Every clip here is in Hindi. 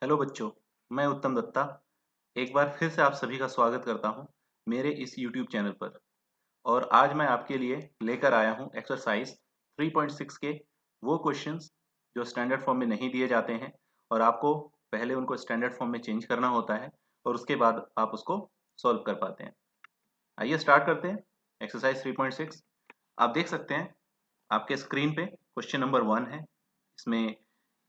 हेलो बच्चों, मैं उत्तम दत्ता एक बार फिर से आप सभी का स्वागत करता हूं मेरे इस YouTube चैनल पर। और आज मैं आपके लिए लेकर आया हूं एक्सरसाइज 3.6 के वो क्वेश्चंस जो स्टैंडर्ड फॉर्म में नहीं दिए जाते हैं और आपको पहले उनको स्टैंडर्ड फॉर्म में चेंज करना होता है और उसके बाद आप उसको सॉल्व कर पाते हैं। आइए स्टार्ट करते हैं। एक्सरसाइज 3.6 आप देख सकते हैं आपके स्क्रीन पे क्वेश्चन नंबर 1 है। इसमें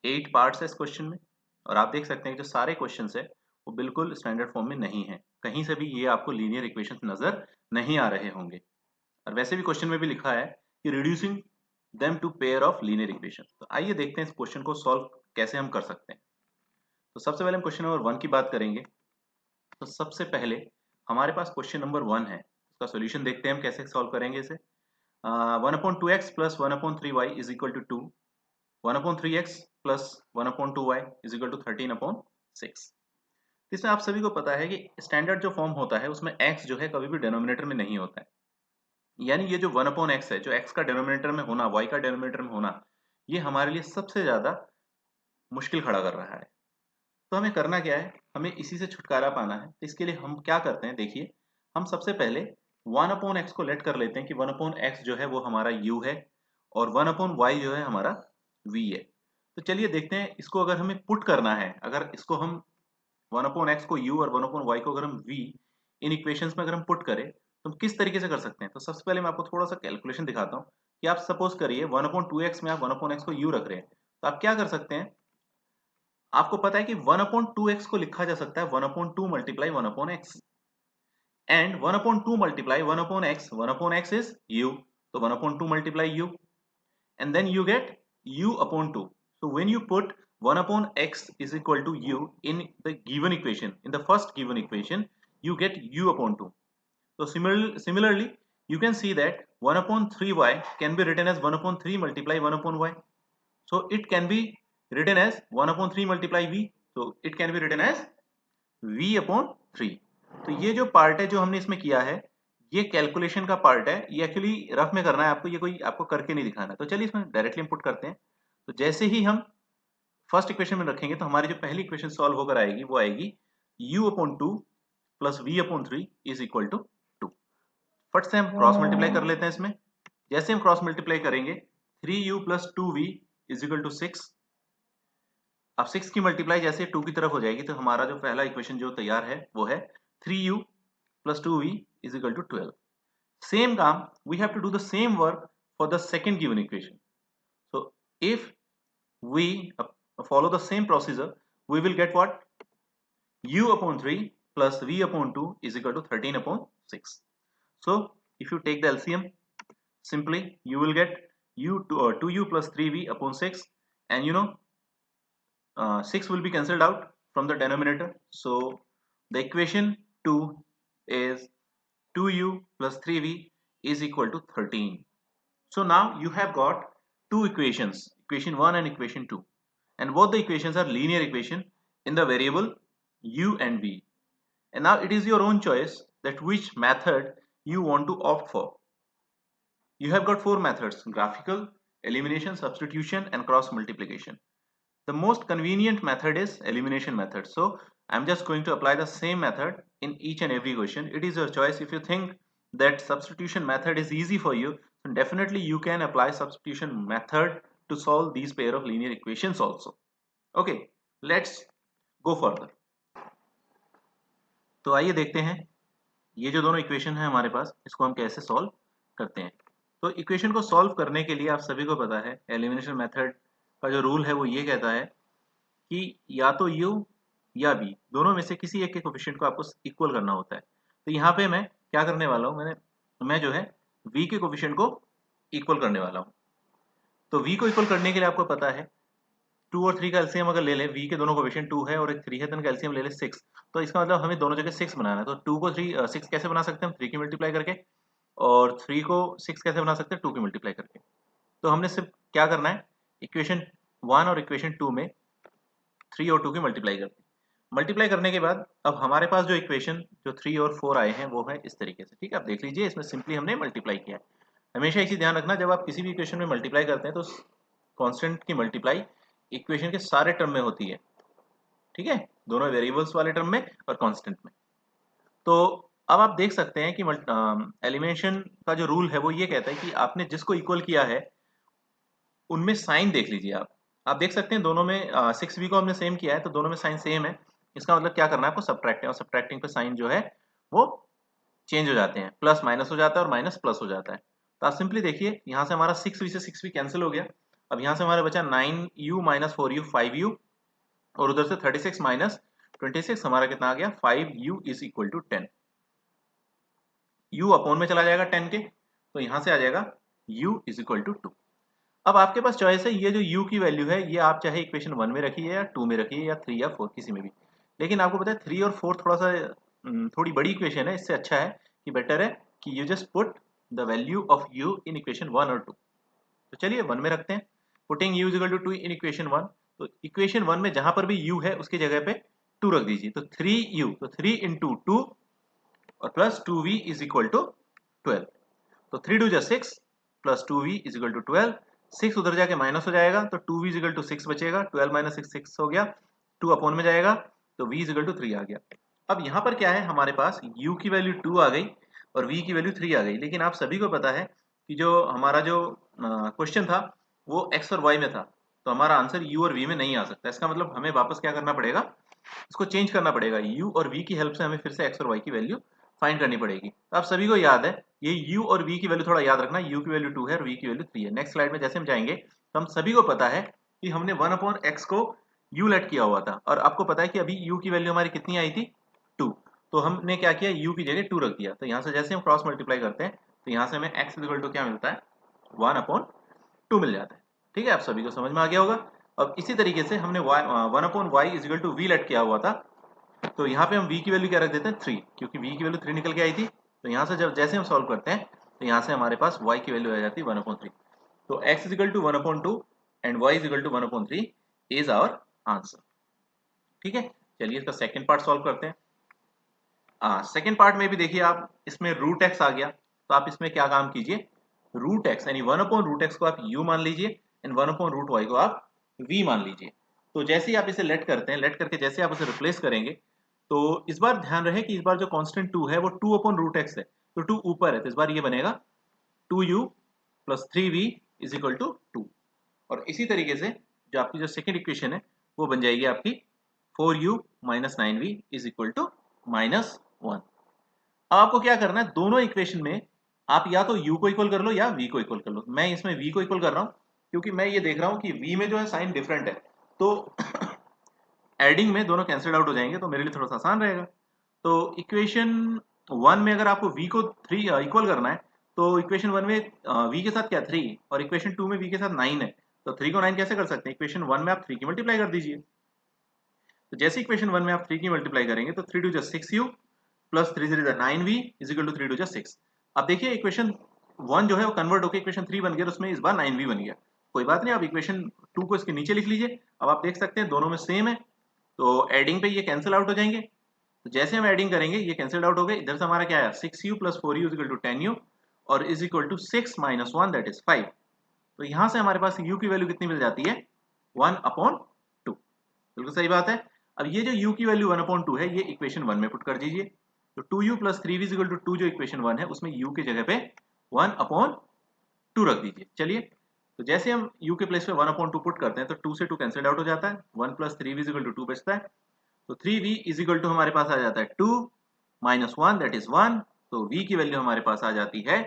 8 पार्ट्स है इस क्वेश्चन में और आप देख सकते हैं कि जो सारे क्वेश्चंस है वो बिल्कुल स्टैंडर्ड फॉर्म में नहीं है। कहीं से भी ये आपको लीनियर इक्वेशंस नजर नहीं आ रहे होंगे। और वैसे भी क्वेश्चन में भी लिखा है कि reducing them to pair of linear equations. तो आइए देखते हैं इस क्वेश्चन को सॉल्व कैसे हम कर सकते हैं। तो सबसे पहले हम क्वेश्चन नंबर 1 की बात करेंगे। तो सबसे पहले हमारे पास क्वेश्चन नंबर 1 है, उसका सॉल्यूशन देखते हैं हम कैसे सॉल्व करेंगे इसे। 1/2x plus 1/3y is equal to 2, 1/3x plus 1/2y is equal to 13/6। इसमें आप सभी को पता है कि स्टैंडर्ड जो फॉर्म होता है उसमें x जो है कभी भी डिनोमिनेटर में नहीं होता है। यानी ये जो 1/x है, जो x का डिनोमिनेटर में होना, y का डिनोमिनेटर में होना, ये हमारे लिए सबसे ज्यादा मुश्किल खड़ा कर रहा है। तो हमें करना क्या है, हमें इसी से छुटकारा पाना है। तो इसके लिए हम क्या करते हैं, देखिए हम सबसे पहले 1/x को लेट कर लेते हैं कि 1/x जो है वो हमारा u है और 1/y जो है हमारा v है। तो चलिए देखते हैं इसको अगर हमें पुट करना है, अगर इसको हम 1/x को u और 1/y को अगर हम v इन इक्वेशंस में अगर हम पुट करें तो हम किस तरीके से कर सकते हैं। तो सबसे पहले मैं आपको थोड़ा सा कैलकुलेशन दिखाता हूँ कि आप सपोज करिए 1/2x में आप 1/x को u रख रहे हैं, तो आप क्या कर सकते हैं। आपको पता है कि 1/2x को लिखा जा सकता है 1/2 multiply 1/x and 1/2 multiply 1/x, 1/x is u, तो 1/2 multiply u and then you get u upon 2. So when you put 1 upon x is equal to u in the given equation, in the first given equation, you get u upon 2. So similarly, you can see that 1 upon 3y can be written as 1 upon 3 multiply 1 upon y. So it can be written as 1 upon 3 multiply v. So it can be written as v upon 3. तो ये जो पार्ट है जो हमने इसमें किया है, ये कैलकुलेशन का पार्ट है। ये एक्चुअली रफ में करना है आपको, ये कोई आपको करके नहीं दिखाना है। तो चलिए इसमें डायरेक्टली इनपुट करते हैं। तो जैसे ही हम फर्स्ट इक्वेशन में रखेंगे तो हमारी जो पहली इक्वेशन सॉल्व होकर आएगी वो आएगी u upon 2 plus v upon 3 is equal to 2। फट से हम क्रॉस मल्टीप्लाई कर लेते हैं इसमें। जैसे हम क्रॉस मल्टीप्लाई करेंगे 3u plus 2v is equal to 6। अब 6 की मल्टीप्लाई जैसे 2 की तरफ हो जाएगी तो हमारा जो पहला इक्वेशन जो तैयार है वो है 3u plus 2v is equal to 12. Same काम, we have to do the same work for the second given equation. So if we follow the same procedure, we will get what? U upon 3 plus v upon 2 is equal to 13 upon 6. So if you take the LCM, simply you will get 2u plus 3v upon 6, and 6 will be cancelled out from the denominator. So the equation 2 is 2u plus 3v is equal to 13. So now you have got two equations, equation 1 and equation 2, and both the equations are linear equation in the variable u and v. And now it is your own choice that which method you want to opt for. You have got four methods: graphical, elimination, substitution, and cross multiplication. The most convenient method is elimination method. So I'm just going to apply the same method in each and every question. It is your choice. If you think that substitution method is easy for you, then definitely you can apply substitution method to solve these pair of linear equations also. Okay, let's go further. तो आइए देखते हैं ये जो दोनों इक्वेशन है हमारे पास, इसको हम कैसे सॉल्व करते हैं। तो इक्वेशन को सॉल्व करने के लिए आप सभी को पता है एलिमिनेशन मेथड का जो रूल है वो ये कहता है कि या तो u या v दोनों में से किसी एक के कोफिशिएंट को आपको इक्वल करना होता है। तो यहाँ पे मैं क्या करने वाला हूँ, मैं जो है v के कोफिशिएंट को इक्वल करने वाला हूँ। तो v को इक्वल करने के लिए आपको पता है 2 और 3 का एलसीएम अगर ले लें, v के दोनों कोफिशिएंट 2 है और एक 3 है, तो इनका एलसीएम ले लें 6। तो इसका मतलब हमें दोनों जगह 6 बनाना है। तो 2 को 6 कैसे बना सकते हैं हम, 3 की मल्टीप्लाई करके, और 3 को 6 कैसे बना सकते हैं, 2 की मल्टीप्लाई करके। तो हमने सिर्फ क्या करना है, इक्वेशन 1 और इक्वेशन 2 में 3 और 2 की मल्टीप्लाई करते हैं। मल्टीप्लाई करने के बाद अब हमारे पास जो इक्वेशन जो 3 और 4 आए हैं वो है इस तरीके से। ठीक है, आप देख लीजिए इसमें सिंपली हमने मल्टीप्लाई किया है। हमेशा एक चीज ध्यान रखना, जब आप किसी भी इक्वेशन में मल्टीप्लाई करते हैं तो कांस्टेंट की मल्टीप्लाई इक्वेशन के सारे टर्म में होती है। ठीक है, दोनों वेरिएबल्स वाले टर्म में और कांस्टेंट में। तो अब आप देख सकते हैं कि एलिमिनेशन का जो रूल है वो ये कहता है कि आपने जिसको इक्वल किया है उनमें साइन देख लीजिए आप देख सकते हैं दोनों में 6b को हमने सेम किया है तो दोनों में साइन सेम है। इसका मतलब क्या करना है आपको, सब्ट्रैक्टिंग, और सब्ट्रैक्टिंग पे साइन जो है वो चेंज हो जाते हैं, प्लस माइनस हो जाता है और माइनस प्लस हो जाता है। तो आप सिंपली देखिए यहाँ से हमारा 6b से 6b कैंसिल हो गया। अब यहाँ से हमारा बचा 9u माइनस 4u 5u, और उधर से 36 माइनस 26 हमारा कितना आ गया 5u is equal to 10। u upon में चला जाएगा 10 के, तो यहाँ से आ जाएगा u इज इक्वल टू 2। अब आपके पास चॉइस है, ये जो u की वैल्यू है ये आप चाहे इक्वेशन 1 में रखिए या 2 में रखिए या 3 या 4 किसी में भी। लेकिन आपको पता है 3 और 4 थोड़ा सा थोड़ी बड़ी इक्वेशन है, इससे अच्छा है कि बेटर है कि you just put the value of u in equation 1 और 2। तो चलिए 1 में रखते हैं, putting u is equal to 2 in equation 1। तो इक्वेशन 1 में जहां पर भी u है उसकी जगह पे 2 रख दीजिए, तो 3u, तो 3 इंटू 2 और plus 2v is equal to 12। तो 3 2 जा 6 plus 2v is equal to 12। 6 उधर जाके माइनस हो जाएगा तो 2v इज इक्वल टू 6 बचेगा, 12 माइनस 6 6 हो गया, 2 अपॉन में जाएगा तो v इज इक्वल टू 3 आ गया। अब यहाँ पर क्या है, हमारे पास u की वैल्यू 2 आ गई और v की वैल्यू 3 आ गई। लेकिन आप सभी को पता है कि जो हमारा जो क्वेश्चन था वो x और y में था, तो हमारा आंसर u और v में नहीं आ सकता। इसका मतलब हमें वापस क्या करना पड़ेगा, इसको चेंज करना पड़ेगा, u और v की हेल्प से हमें फिर से x और y की वैल्यू फाइंड करनी पड़ेगी। तो आप सभी को याद है ये u और v की वैल्यू थोड़ा याद रखना, u की वैल्यू 2 है और v की वैल्यू 3 है। नेक्स्ट स्लाइड में जैसे हम जाएंगे तो हम सभी को पता है कि हमने 1 अपॉन x को u लेट किया हुआ था, और आपको पता है कि अभी u की वैल्यू हमारी कितनी आई थी 2। तो हमने क्या किया, u की जगह 2 रख दिया। तो यहाँ से जैसे हम क्रॉस मल्टीप्लाई करते हैं तो यहाँ से हमें x इक्वल टू क्या मिलता है 1 अपॉन 2 मिल जाता है। ठीक है, आप सभी को समझ में आ गया होगा। अब इसी तरीके से हमने 1 upon y is equal to v let किया हुआ था, तो यहाँ पे हम v की वैल्यू क्या रख देते हैं 3, क्योंकि v की वैल्यू 3 निकल के आई थी। तो यहाँ से जब जैसे हम सॉल्व करते हैं तो यहाँ से हमारे पास y की वैल्यू आ जाती है 1/3। तो x is equal to 1/2 and y is equal to 1/3 is our answer. ठीक है, चलिए इसका सेकंड पार्ट सॉल्व करते हैं। सेकंड पार्ट में भी देखिए आप, इसमें रूट x आ गया, तो आप इसमें क्या काम कीजिए, रूट x यानी 1/√x को आप u मान लीजिए एंड 1/√y को आप v मान लीजिए। तो जैसे ही आप इसे लेट करते हैं, लेट करके जैसे आप उसे रिप्लेस करेंगे, तो इस बार ध्यान रहे कि इस बार जो कांस्टेंट 2 है वो 2/√x है, तो 2 ऊपर है, तो इस बार ये बनेगा 2u plus 3v is equal to 2। और इसी तरीके से जो आपकी जो सेकेंड इक्वेशन है वो बन जाएगी आपकी 4u minus 9v is equal to -1। अब आपको क्या करना है, दोनों इक्वेशन में आप या तो u को इक्वल कर लो या v को इक्वल कर लो। मैं इसमें v को इक्वल कर रहा हूं क्योंकि मैं ये देख रहा हूं कि v में जो है साइन डिफरेंट है, तो एडिंग में दोनों कैंसिल आउट हो जाएंगे, तो मेरे लिए थोड़ा सा आसान रहेगा। तो इक्वेशन 1 में अगर आपको v को 3 इक्वल करना है, तो इक्वेशन 1 में v के साथ क्या 3 और इक्वेशन 2 में v के साथ 9 है, तो 3 को 9 कैसे कर सकते हैं, इक्वेशन 1 में आप 3 की मल्टीप्लाई कर दीजिए। तो जैसे इक्वेशन 1 में आप 3 की मल्टीप्लाई करेंगे तो 3 2 जा 6u प्लस 3 3 जा 9v इज इक्वल टू 3 2 जा 6। अब देखिए इक्वेशन 1 जो है वो कन्वर्ट होकर इक्वेशन 3 बन गया, तो उसमें इस बार 9v बन गया। कोई बात नहीं, आप इक्वेशन 2 को इसके नीचे लिख लीजिए। अब आप देख सकते हैं दोनों में सेम है, तो एडिंग पे ये कैंसिल आउट हो जाएंगे। तो जैसे हम एडिंग करेंगे ये कैंसिल आउट हो गए, इधर से हमारा क्या आया 6u plus 4u is equal to 10u और is equal to 6 minus 1 that is 5। तो यहाँ से हमारे पास u की वैल्यू कितनी मिल जाती है 1/2। बिल्कुल सही बात है। अब ये जो u की वैल्यू 1/2 है ये इक्वेशन 1 में पुट कर दीजिए। तो 2u plus 3v is equal to 2 जो इक्वेशन 1 है उसमें u की जगह पे 1/2 रख दीजिए। चलिए, तो जैसे हम u के प्लेस पे 1/2 पुट करते हैं तो 2 से 2 कैंसिल आउट हो जाता है, 1 plus 3v is equal to 2 बचता है। तो 3v इज इक्वल टू हमारे पास आ जाता है 2 माइनस 1 दैट इज 1। तो v की वैल्यू हमारे पास आ जाती है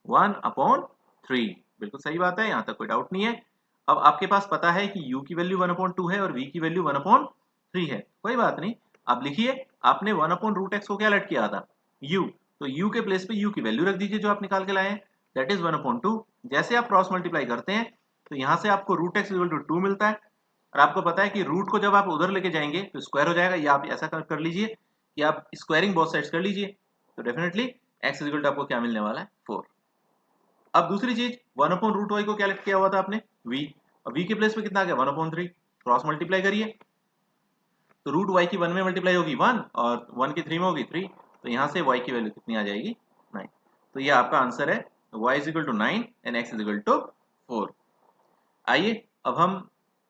1/3। बिल्कुल सही बात है, यहाँ तक कोई डाउट नहीं है। अब आपके पास पता है कि u की वैल्यू 1/2 है और v की वैल्यू 1/3 है, कोई बात नहीं। आप लिखिए, आपने 1/√x को क्या लेट किया था u, तो u के प्लेस पे u की वैल्यू रख दीजिए जो आप निकाल के लाए हैं, दैट इज 1/2। जैसे आप क्रॉस मल्टीप्लाई करते हैं तो यहाँ से आपको √x इक्वल टू 2 मिलता है, और आपको पता है कि रूट को जब आप उधर लेके जाएंगे तो स्क्वायर हो जाएगा, या आप ऐसा कर लीजिए कि आप स्क्वायरिंग बोथ साइड्स कर लीजिए, तो डेफिनेटली x इक्वल टू आपको क्या मिलने वाला है 4। अब दूसरी चीज 1/√y को क्या लेट किया हुआ था आपने v, और v के प्लेस पे कितना आ गया 1/3। क्रॉस मल्टीप्लाई करिए तो रूट y की 1 में मल्टीप्लाई होगी 1 और 1 की 3 में होगी 3, तो यहाँ से y की वैल्यू कितनी आ जाएगी 9। तो ये आपका आंसर है y is equal to 9 and x is equal to 4। आइए अब हम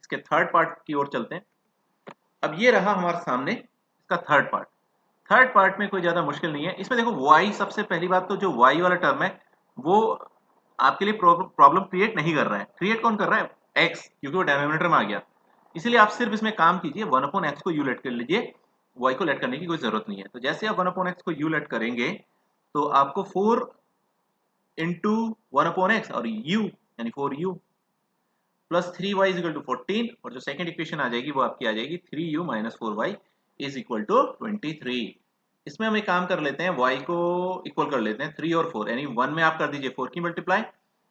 इसके थर्ड पार्ट की ओर चलते हैं। अब ये रहा हमारे सामने इसका थर्ड पार्ट। थर्ड पार्ट में कोई ज़्यादा मुश्किल नहीं है। इसमें देखो y, सबसे पहली बात तो जो y वाला टर्म है वो आपके लिए प्रॉब्लम क्रिएट नहीं कर रहा है। क्रिएट कौन कर रहा है? x, क्योंकि वो डिनोमिनेटर में आ गया। इसीलिए आप सिर्फ इसमें काम कीजिए, 1/x को u लेट कर लीजिए, y को लेट करने की कोई ज़रूरत नहीं है। तो जैसे आप 1/x को u लेट करेंगे तो आपको 4 इंटू 1/x और u यानी 4u plus 3y is equal to 14, और जो सेकंड इक्वेशन आ जाएगी वो आपकी आ जाएगी 3u minus 4y is equal to 23। इसमें हम एक काम कर लेते हैं, y को इक्वल कर लेते हैं 3 और 4, यानी 1 में आप कर दीजिए 4 की मल्टीप्लाई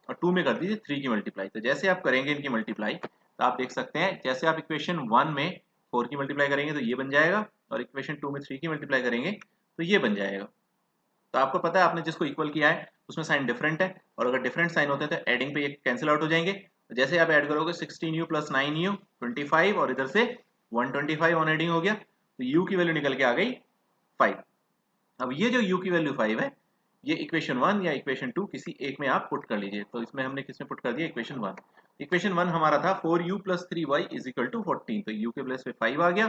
और 2 में कर दीजिए 3 की मल्टीप्लाई। तो जैसे आप करेंगे इनकी मल्टीप्लाई तो आप देख सकते हैं, जैसे आप इक्वेशन 1 में 4 की मल्टीप्लाई करेंगे तो ये बन जाएगा, और इक्वेशन 2 में 3 की मल्टीप्लाई करेंगे तो ये बन जाएगा। तो आपको पता है आपने जिसको इक्वल किया है उसमें साइन डिफरेंट है, और अगर डिफरेंट साइन होते हैं तो एडिंग पे ये कैंसिल आउट हो जाएंगे। तो जैसे आप ऐड करोगे 16u प्लस 9u 25, और इधर से 125 ऑन एडिंग हो गया, तो u की वैल्यू निकल के आ गई 5। अब ये जो u की वैल्यू 5 है, ये इक्वेशन 1 या इक्वेशन 2 किसी एक में आप पुट कर लीजिए। तो इसमें हमने किसमें पुट कर दिया? इक्वेशन 1। इक्वेशन 1 हमारा था 4u plus 3y is equal to 14, तो u के प्लेस पे 5 आ गया,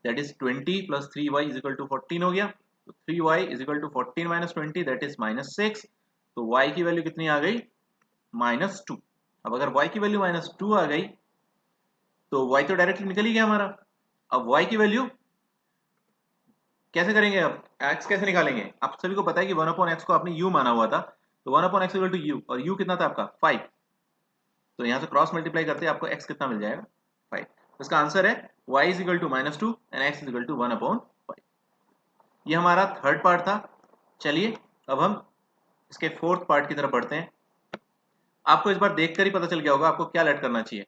that is 20 plus 3y is equal to 14 हो गया। तो 3y is equal to 14 minus 20, that is minus 6। तो y की वैल्यू कितनी आ गई? -2। अब अगर y की वैल्यू -2 आ गई तो y तो डायरेक्टली निकल ही गया हमारा। अब y की वैल्यू कैसे करेंगे? अब x कैसे निकालेंगे? आप सभी को पता है कि 1/x को आपने u माना हुआ था, तो 1/x इक्वल टू u, और u कितना था आपका? 5। तो यहाँ से क्रॉस मल्टीप्लाई करते हैं आपको x कितना मिल जाएगा? 5। तो इसका आंसर है y is equal to -2 and x is equal to 1/5। ये हमारा थर्ड पार्ट था। चलिए अब हम इसके फोर्थ पार्ट की तरफ बढ़ते हैं। आपको इस बार देखकर ही पता चल गया होगा आपको क्या लेट करना चाहिए।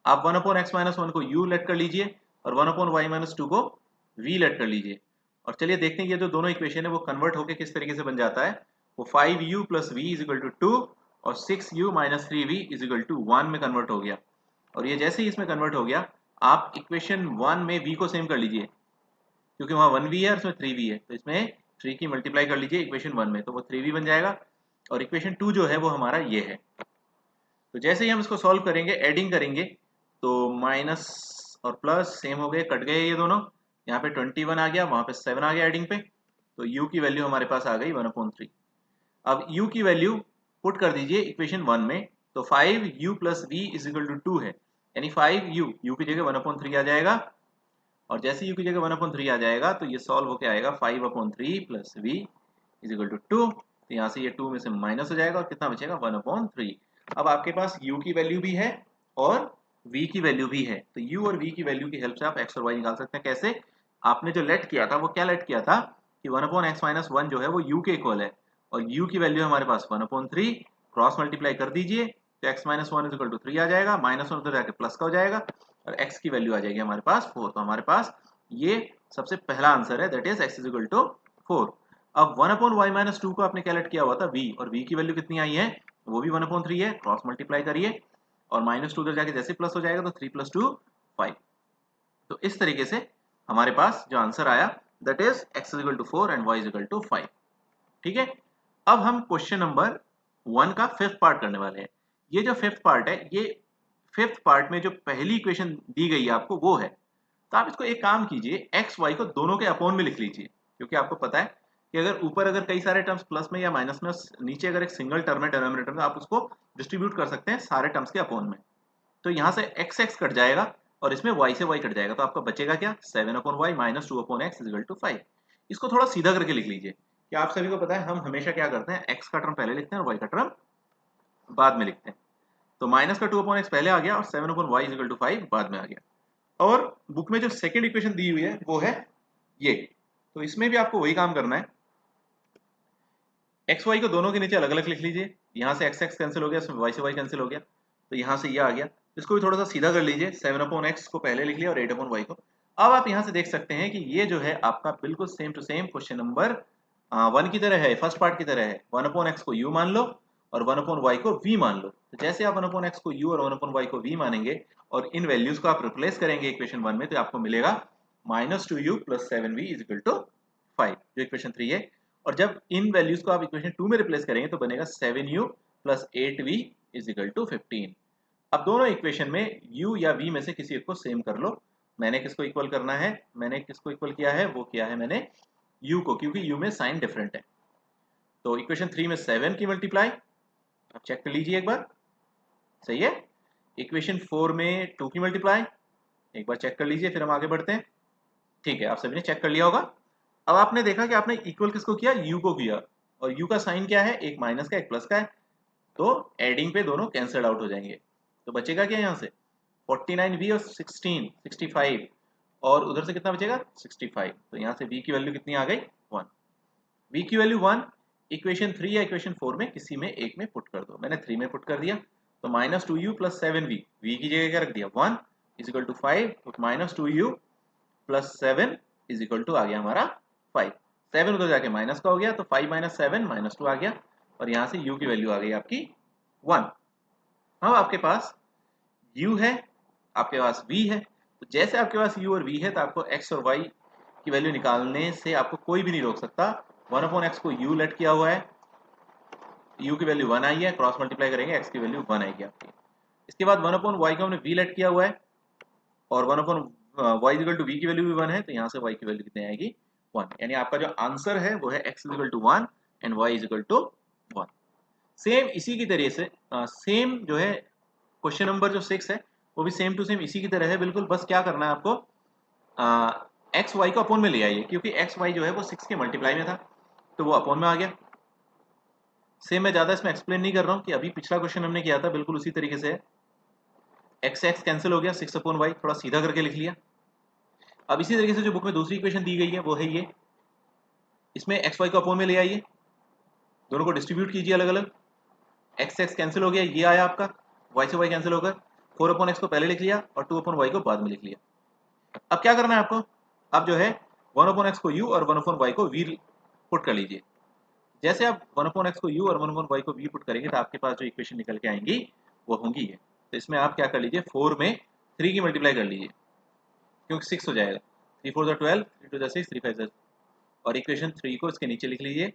आप 1/x-1 को u लेट कर लीजिए और 1/y-2 को v लेट कर लीजिए। और चलिए देखते हैं ये जो दोनों इक्वेशन है वो कन्वर्ट होकर किस तरीके से बन जाता है। वो 5u plus v is equal to 2 और 6u minus 3v is equal to 1 में कन्वर्ट हो गया। और ये जैसे ही इसमें कन्वर्ट हो गया, आप इक्वेशन 1 में v को सेम कर लीजिए, क्योंकि वहाँ 1v है और इसमें 3v है, तो इसमें 3 की मल्टीप्लाई कर लीजिए इक्वेशन 1 में, तो वो 3v बन जाएगा। और इक्वेशन 2 जो है वो हमारा ये है। तो जैसे ही हम इसको सॉल्व करेंगे, एडिंग करेंगे, तो माइनस और प्लस सेम हो गए, कट गए ये दोनों। यहाँ पे 21 आ गया, वहाँ पे 7 आ गया एडिंग पे, तो u की वैल्यू हमारे पास आ गई 1/3। अब u की वैल्यू पुट कर दीजिए इक्वेशन 1 में, तो 5u plus v is equal to 2 है, यानी 5u, u की जगह 1/3 आ जाएगा, और जैसे u की जगह 1/3 आ जाएगा तो ये सॉल्व होके आएगा 5/3 plus v is equal to 2। तो यहाँ से ये 2 में से माइनस हो जाएगा और कितना बचेगा? 1/3। अब आपके पास u की वैल्यू भी है और v की वैल्यू भी है, तो u और v की वैल्यू की हेल्प से आप x और y निकाल सकते हैं। कैसे? आपने जो लेट किया था वो क्या लेट किया था कि 1/x-1 जो है वो u के इक्वल है, और u की वैल्यू हमारे पास 1/3, क्रॉस मल्टीप्लाई कर दीजिए तो x-1 इज इक्वल टू 3 आ जाएगा, -1 उधर जाके प्लस का हो जाएगा, और x की वैल्यू आ जाएगी हमारे पास 4। तो हमारे पास ये सबसे पहला आंसर है, that is x is equal to 4। अब 1/y-2 को आपने क्या लेट किया हुआ था? v, और v की वैल्यू कितनी आई है? वो भी 1/3 है, क्रॉस मल्टीप्लाई करिए और -2 उधर जाके जैसे प्लस हो जाएगा तो 3 + 2 5। तो इस तरीके से हमारे पास जो आंसर आया that is x is equal to 4 and y is equal to 5। ठीक है, अब हम क्वेश्चन नंबर 1 का फिफ्थ पार्ट करने वाले हैं। ये जो फिफ्थ पार्ट है, ये फिफ्थ पार्ट में जो पहली इक्वेशन दी गई है आपको वो है, तो आप इसको एक काम कीजिए, एक्स वाई को दोनों के अपोन में लिख लीजिए, क्योंकि आपको पता है कि अगर ऊपर अगर कई सारे टर्म्स प्लस में या माइनस में, नीचे अगर एक सिंगल टर्म है डिनोमिनेटर में, आप उसको डिस्ट्रीब्यूट कर सकते हैं सारे टर्म्स के अपोन में। तो यहाँ से एक्स एक्स कट जाएगा और इसमें वाई से वाई कट जाएगा, तो आपका बचेगा क्या? 7/y minus 2/x is equal to 5। इसको थोड़ा सीधा करके लिख लीजिए कि आप सभी को पता है हम हमेशा क्या करते हैं, एक्स का टर्म पहले लिखते हैं और वाई का टर्म बाद में लिखते हैं। तो माइनस का 2/x पहले आ गया और 7/y इज इक्वल टू 5 बाद में आ गया। और बुक में जो सेकंड इक्वेशन दी हुई है वो है ये, तो इसमें भी आपको वही काम करना है। एक्स वाई को दोनों के नीचे अलग अलग लिख लीजिए, यहाँ से एक्स एक्स कैंसिल हो गया, इसमें वाई से वाई कैंसिल हो गया, तो यहाँ से ये आ गया। इसको भी थोड़ा सा सीधा कर लीजिए, 7/x को पहले लिख लिया और 8/y को। अब आप यहाँ से देख सकते हैं कि ये जो है आपका बिल्कुल same to same question number 1 की तरह है, फर्स्ट पार्ट की तरह है। 1/x को u मान लो और 1/y को v मान लो। तो जैसे आप 1/x को u और 1/y को v मानेंगे और इन वैल्यूज को आप रिप्लेस करेंगे इक्वेशन 1 में, तो आपको मिलेगा -2u plus 7v is equal to 5, जो इक्वेशन 3 है। और जब इन वैल्यूज को आप इक्वेशन 2 में रिप्लेस करेंगे तो बनेगा 7u plus 8v is equal to 15। अब दोनों इक्वेशन में u या v में से किसी एक को सेम कर लो, मैंने किसको इक्वल करना है, मैंने किसको इक्वल किया है, वो किया है मैंने u को, क्योंकि u में साइन डिफरेंट है। तो इक्वेशन 3 में 7 की मल्टीप्लाई, आप चेक कर लीजिए एक बार, सही है। इक्वेशन 4 में 2 की मल्टीप्लाई, एक बार चेक कर लीजिए, फिर हम आगे बढ़ते हैं। ठीक है, आप सभी ने चेक कर लिया होगा। अब आपने देखा कि आपने इक्वल किसको किया, u को किया, और u का साइन क्या है, एक माइनस का एक प्लस का है, तो एडिंग पे दोनों कैंसिल आउट हो जाएंगे। तो बचेगा क्या यहाँ से 49v और 16 65, और उधर से कितना बचेगा 65। तो यहाँ से v की वैल्यू कितनी आ गई 1। v की वैल्यू 1 इक्वेशन 3 या इक्वेशन 4 में किसी में एक में पुट कर दो। मैंने 3 में पुट कर दिया, तो -2u प्लस 7v, v की जगह क्या रख दिया 1 इज इक्वल टू 5, तो -2u plus 7 is equal to आ गया हमारा 5। 7 उधर जाके माइनस का हो गया, तो 5 - 7 -2 आ गया, और यहाँ से u की वैल्यू आ गई आपकी 1। अब आपके पास u है, आपके पास v है, तो जैसे आपके पास u और v है, तो आपको x और y की वैल्यू निकालने से आपको कोई भी नहीं रोक सकता। 1/x को u लेट किया हुआ है, u की वैल्यू 1 आई है, क्रॉस मल्टीप्लाई करेंगे x की वैल्यू 1 आएगी आपकी। इसके बाद 1/y को हमने v लेट किया हुआ है, और 1/y इक्वल टू v की वैल्यू भी 1 है, तो यहाँ से y की वैल्यू कितनी आएगी 1। यानी आपका जो आंसर है वो है x equal to 1 and y equal to 1। Same इसी की तरह से सेम जो है क्वेश्चन नंबर जो 6 है वो भी सेम टू सेम इसी की तरह है बिल्कुल। बस क्या करना है आपको, एक्स वाई को अपोन में ले आइए, क्योंकि एक्स वाई जो है वो 6 के मल्टीप्लाई में था, तो वो अपोन में आ गया। सेम मैं ज़्यादा इसमें एक्सप्लेन नहीं कर रहा हूँ कि अभी पिछला क्वेश्चन हमने किया था बिल्कुल उसी तरीके से है। एक्स एक्स कैंसिल हो गया, 6/y थोड़ा सीधा करके लिख लिया। अब इसी तरीके से जो बुक में दूसरी इक्वेशन दी गई है वो है ये, इसमें एक्स वाई को अपोन में ले आइए, दोनों को डिस्ट्रीब्यूट कीजिए अलग अलग, एक्स एक्स कैंसिल हो गया, ये आया आपका, वाई से वाई कैंसिल होकर 4/x को पहले लिख लिया और 2/y को बाद में लिख लिया। अब क्या करना है आपको, अब जो है 1/x को u और 1/y को v पुट कर लीजिए। जैसे आप 1/x को u और 1/y को v पुट करेंगे तो आपके पास जो इक्वेशन निकल के आएंगी वो होंगी ये। तो इसमें आप क्या कर लीजिए, 4 में 3 की मल्टीप्लाई कर लीजिए, क्योंकि 6 हो जाएगा, 3 4 12, 3 2 6, 3 5 और इक्वेशन 3 को इसके नीचे लिख लीजिए।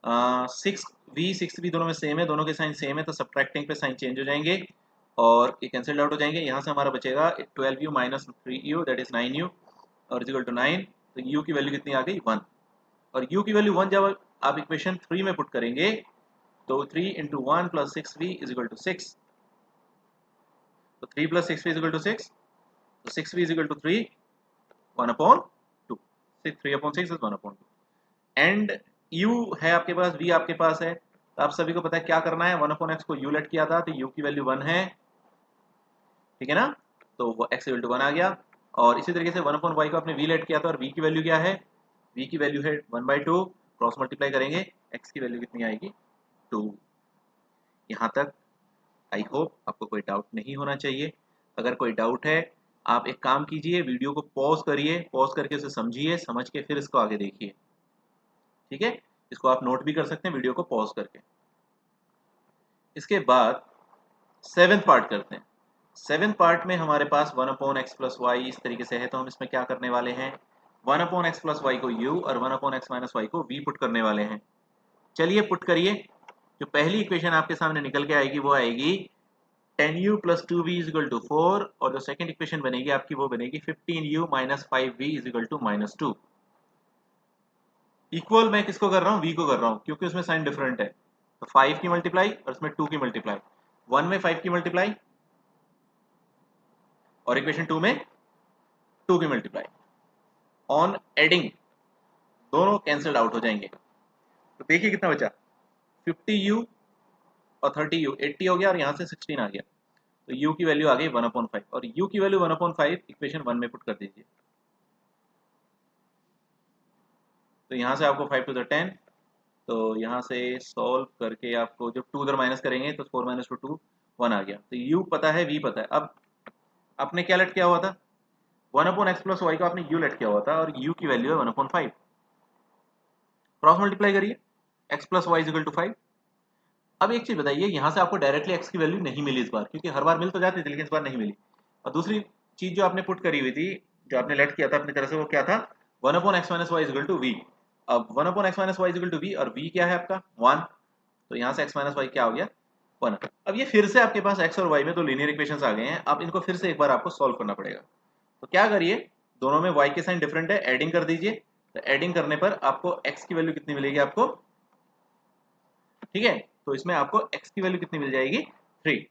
6v दोनों में सेम है, दोनों के साइन सेम है, तो सब्ट्रैक्टिंग पे साइन चेंज हो जाएंगे और ये कैंसिल आउट हो जाएंगे। यहाँ से हमारा बचेगा 12u minus 3u that is 9u और इज इक्वल टू 9। तो u की वैल्यू कितनी आ गई 1, और u की वैल्यू 1 जब आप इक्वेशन 3 में पुट करेंगे तो 3 into 1 plus 6v is equal to 6, तो 3 plus 6v is equal to 6, तो 6v is equal to 3 1/2, 3/6 is 1/2 and u है आपके पास, v आपके पास है, तो आप सभी को पता है क्या करना है, 1/x को u लेट किया था तो u की वैल्यू 1 है, ठीक है ना, तो वो x इक्वल टू 1 आ गया। और इसी तरीके से 1/y को आपने v लेट किया था और v की वैल्यू क्या है, v की वैल्यू है 1/2, क्रॉस मल्टीप्लाई करेंगे x की वैल्यू कितनी आएगी 2। यहाँ तक आई होप आपको कोई डाउट नहीं होना चाहिए। अगर कोई डाउट है आप एक काम कीजिए, वीडियो को पॉज करिए, पॉज करके उसे समझिए, समझ के फिर इसको आगे देखिए, ठीक है। इसको आप नोट भी कर सकते हैं वीडियो को पॉज करके। इसके बाद 7th पार्ट करते हैं। 7th पार्ट में हमारे पास 1/x प्लस वाई इस तरीके से है, तो हम इसमें क्या करने वाले हैं, 1/x प्लस वाई को u और 1/x माइनस वाई को v पुट करने वाले हैं। चलिए पुट करिए। जो पहली इक्वेशन आपके सामने निकल के आएगी वो आएगी 10u plus 2v is equal to 4, और जो सेकंड इक्वेशन बनेगी आपकी वो बनेगी 15u minus 5v is equal to -2। Equal मैं किसको कर रहा हूँ, v को कर रहा हूँ, क्योंकि उसमें साइन डिफरेंट है। तो 5 की मल्टीप्लाई और उसमें 2 की मल्टीप्लाई, 1 में 5 की मल्टीप्लाई और इक्वेशन 2 में 2 की मल्टीप्लाई, ऑन एडिंग दोनों कैंसिल्ड आउट हो जाएंगे। तो देखिए कितना बचा, 50u और 30u 80 हो गया, और यहाँ से 16 आ गया, तो u की वैल्यू आ गई 1/5, और u की वैल्यू 1/5 इक्वेशन 1 में पुट कर दीजिए। तो यहाँ से आपको 5 टू द 10, तो यहाँ से सॉल्व करके आपको जब 2 उधर माइनस करेंगे तो 4 - 2 2 1 आ गया। तो u पता है, v पता है। अब आपने क्या लेट किया हुआ था, 1/x प्लस वाई को आपने u लेट किया हुआ था, और u की वैल्यू है 1/5। क्रॉस मल्टीप्लाई करिए, x plus y is equal to 5। अब एक चीज बताइए, यहाँ से आपको डायरेक्टली x की वैल्यू नहीं मिली इस बार, क्योंकि हर बार मिल तो जाती थी लेकिन इस बार नहीं मिली। और दूसरी चीज जो आपने पुट करी हुई थी, जो आपने लेट किया था अपनी तरह से, वो क्या था, 1/x minus y is equal to v। अब 1/x minus y is equal to v, और v क्या है आपका 1, तो यहाँ से x माइनस वाई क्या हो गया 1। अब ये फिर से आपके पास x और y में दो लीनियर इक्वेशंस आ गए हैं, अब इनको फिर से एक बार आपको सॉल्व करना पड़ेगा। तो क्या करिए, दोनों में y के साइन डिफरेंट है, एडिंग कर दीजिए। तो एडिंग करने पर आपको x की वैल्यू कितनी मिलेगी आपको, ठीक है। तो इसमें आपको x की वैल्यू कितनी मिल जाएगी, 3।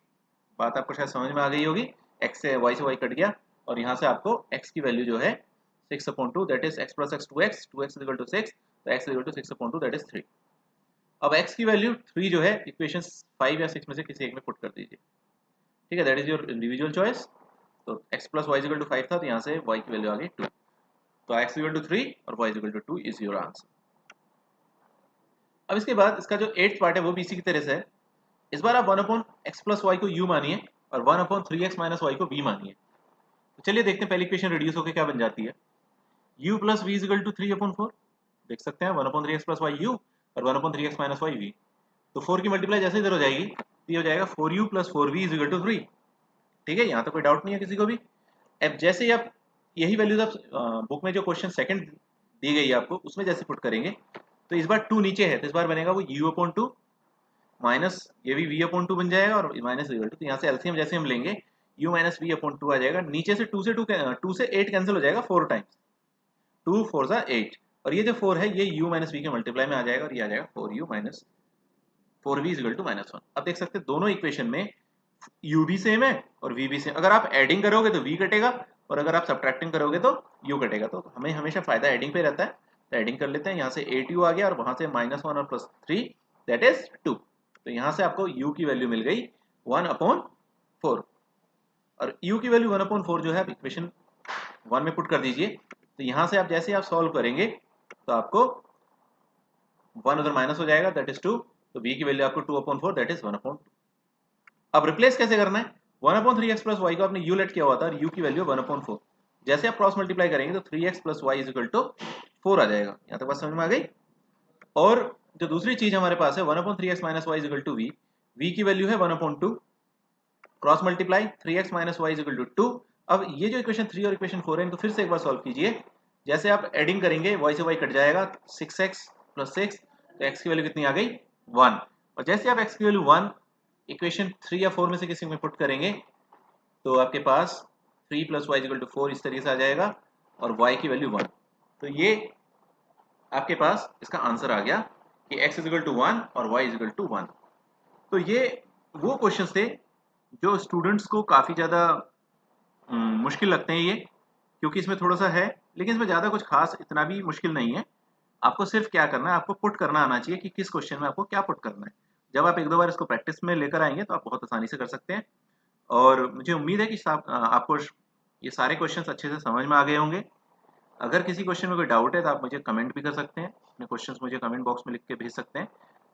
बात आपको शायद समझ में आ गई होगी। x से y कट गया और यहाँ से आपको x की वैल्यू जो है 6/2, that is x plus x 2x, 2x equal to 6, तो x equal to 6/2 that is 3। अब x की वैल्यू 3 जो है इक्वेशन 5 या 6 में से किसी एक में पुट कर दीजिए, ठीक है। That is your individual choice. तो x plus y equal to 5 था, तो यहाँ से y की वैल्यू आ गई 2, तो x इक्वल टू 3 और y equal to 2 is your answer. अब इसके बाद इसका जो 8th पार्ट है वो भी इसी की तरह से है। इस बार आप 1/x प्लस वाई को u मानिए और 1/3x माइनस वाई को v मानिए। तो चलिए देखते हैं पहली इक्वेशन रिड्यूस होकर क्या बन जाती है। u plus v equal to 3/4, देख सकते हैं 1/3x प्लस वाई u और 1/3x माइनस वाई v। तो 4 की मल्टीप्लाई जैसे इधर हो जाएगी तो ये हो जाएगा 4u plus 4v is equal to 3, ठीक है। यहाँ तो कोई डाउट नहीं है किसी को भी। अब जैसे ही आप यही वैल्यूज आप बुक में जो क्वेश्चन सेकंड दी गई है आपको उसमें जैसे पुट करेंगे तो इस बार 2 नीचे है तो इस बार बनेगा वो u/2 माइनस ये भी v/2 बन जाएगा और माइनस इक्वल टू, तो यहाँ से एलसीएम जैसे हम लेंगे u माइनस v/2 आ जाएगा। नीचे से 2 से 8 कैंसिल हो जाएगा 4 टाइम्स, 2 4 सा 8, और ये जो 4 है ये u माइनस v के मल्टीप्लाई में आ जाएगा और ये आ जाएगा 4u minus 4v is equal to -1। अब देख सकते हैं दोनों इक्वेशन में u भी सेम है और v भी सेम। अगर आप एडिंग करोगे तो v कटेगा और अगर आप सब्ट्रैक्टिंग करोगे तो u कटेगा। तो हमें हमेशा फायदा एडिंग पे रहता है, तो एडिंग कर लेते हैं। यहाँ से 8u आ गया और वहां से -1 और +3 दैट इज 2। तो यहाँ से आपको u की वैल्यू मिल गई 1/4, और u की वैल्यू 1/4 जो है आप इक्वेशन 1 में पुट कर दीजिए। तो यहाँ से आप जैसे आप सॉल्व करेंगे तो आपको 1 उधर माइनस हो जाएगा दैट इज 2, तो v की वैल्यू आपको 2/4 दैट इज 1/2। अब रिप्लेस कैसे करना है, 1/3x प्लस वाई को आपने u लेट किया हुआ था और u की वैल्यू 1/4, जैसे आप क्रॉस मल्टीप्लाई करेंगे तो 3x plus y is equal to 4 आ जाएगा। यहाँ तक बात समझ में आ गई। और जो दूसरी चीज हमारे पास है 1/3x minus y is equal to v की वैल्यू है 1/2, cross multiply 3x minus y is equal to 2। अब ये जो इक्वेशन 3 और इक्वेशन 4 है इनको फिर से एक बार सॉल्व कीजिए। जैसे आप एडिंग करेंगे y से y कट जाएगा 6x प्लस 6, तो x की वैल्यू कितनी आ गई 1, और जैसे आप x की वैल्यू 1 इक्वेशन 3 या 4 में से किसी में पुट करेंगे तो आपके पास 3 प्लस वाई इक्वल टू 4 इस तरीके से आ जाएगा और y की वैल्यू 1। तो ये आपके पास इसका आंसर आ गया कि x इज इक्वल टू 1 और y इज इक्वल टू 1। तो ये वो क्वेश्चंस थे जो स्टूडेंट्स को काफ़ी ज़्यादा मुश्किल लगते हैं ये, क्योंकि इसमें थोड़ा सा है लेकिन इसमें ज़्यादा कुछ खास इतना भी मुश्किल नहीं है। आपको सिर्फ क्या करना है, आपको पुट करना आना चाहिए कि किस क्वेश्चन में आपको क्या पुट करना है। जब आप एक दो बार इसको प्रैक्टिस में लेकर आएंगे तो आप बहुत आसानी से कर सकते हैं। और मुझे उम्मीद है कि आपको ये सारे क्वेश्चंस अच्छे से समझ में आ गए होंगे। अगर किसी क्वेश्चन में कोई डाउट है तो आप मुझे कमेंट भी कर सकते हैं, अपने क्वेश्चंस मुझे कमेंट बॉक्स में लिख के भेज सकते हैं।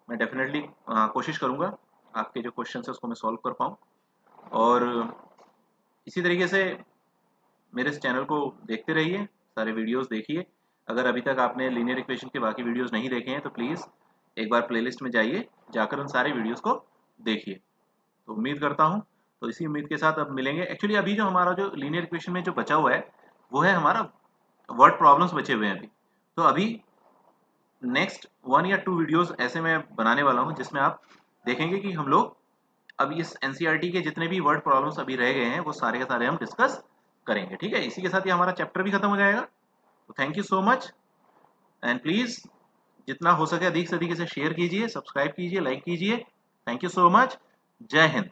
मैं डेफिनेटली कोशिश करूँगा आपके जो क्वेश्चन है उसको मैं सॉल्व कर पाऊँ। और इसी तरीके से मेरे इस चैनल को देखते रहिए, सारे वीडियोस देखिए। अगर अभी तक आपने लीनियर इक्वेशन के बाकी वीडियोस नहीं देखे हैं तो प्लीज़ एक बार प्लेलिस्ट में जाइए, जाकर उन सारे वीडियोस को देखिए। तो उम्मीद करता हूँ, तो इसी उम्मीद के साथ अब मिलेंगे। एक्चुअली अभी जो हमारा जो लीनियर इक्वेशन में जो बचा हुआ है वो है हमारा वर्ड प्रॉब्लम्स बचे हुए हैं अभी। तो अभी नेक्स्ट 1 या 2 वीडियोस ऐसे मैं बनाने वाला हूँ जिसमें आप देखेंगे कि हम लोग अब इस एनसीईआरटी के जितने भी वर्ड प्रॉब्लम्स अभी रह गए हैं वो सारे के सारे हम डिस्कस करेंगे, ठीक है। इसी के साथ ही हमारा चैप्टर भी खत्म हो जाएगा। तो thank you so much, and please जितना हो सके अधिक से अधिक इसे शेयर कीजिए, सब्सक्राइब कीजिए, लाइक कीजिए। Thank you so much. जय हिंद।